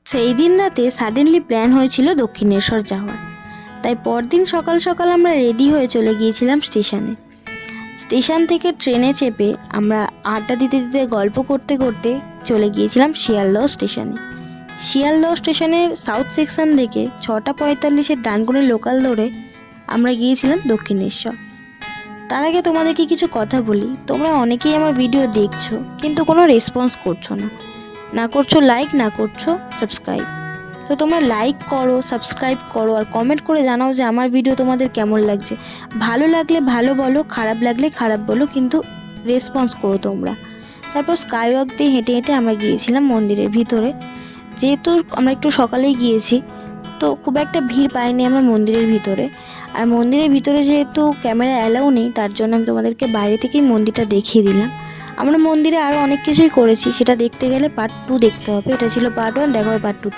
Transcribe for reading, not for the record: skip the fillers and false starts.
সেই দিন রাতে সাডেনলি প্ল্যান হয়েছিল দক্ষিণেশ্বর যাওয়ার। তাই পরদিন সকাল সকাল আমরা রেডি হয়ে চলে গিয়েছিলাম স্টেশনে। স্টেশন থেকে ট্রেনে চেপে আমরা আড্ডা দিতে দিতে গল্প করতে করতে চলে গিয়েছিলাম শিয়ালদহ স্টেশনে। শিয়ালদহ স্টেশনের সাউথ সেকশন থেকে 6:45 ডানকুনি লোকাল ধরে আমরা গিয়েছিলাম দক্ষিণেশ্বর। তার আগে তোমাদেরকে কিছু কথা বলি, তোমরা অনেকেই আমার ভিডিও দেখছো কিন্তু কোনো রেসপন্স করছো না করছো লাইক, না করছো সাবস্ক্রাইব। তো তোমরা লাইক করো, সাবস্ক্রাইব করো আর কমেন্ট করে জানাও যে আমার ভিডিও তোমাদের কেমন লাগছে। ভালো লাগলে ভালো বলো, খারাপ লাগলে খারাপ বলো, কিন্তু রেসপন্স করো তোমরা। তারপর স্কাইওয়াক দিয়ে হেঁটে হেঁটে আমরা গিয়েছিলাম মন্দিরের ভিতরে। যেহেতু আমরা একটু সকালেই গিয়েছি তো খুব একটা ভিড় পাইনি আমরা মন্দিরের ভিতরে। আর মন্দিরের ভিতরে যেহেতু ক্যামেরা অ্যালাউ নেই, তার জন্য আমি তোমাদেরকে বাইরে থেকেই মন্দিরটা দেখিয়ে দিলাম। আমরা মন্দিরে আরও অনেক কিছুই করেছি, সেটা দেখতে গেলে পার্ট 2 দেখতে হবে। এটা ছিল পার্ট 1, দেখা হবে পার্ট 2।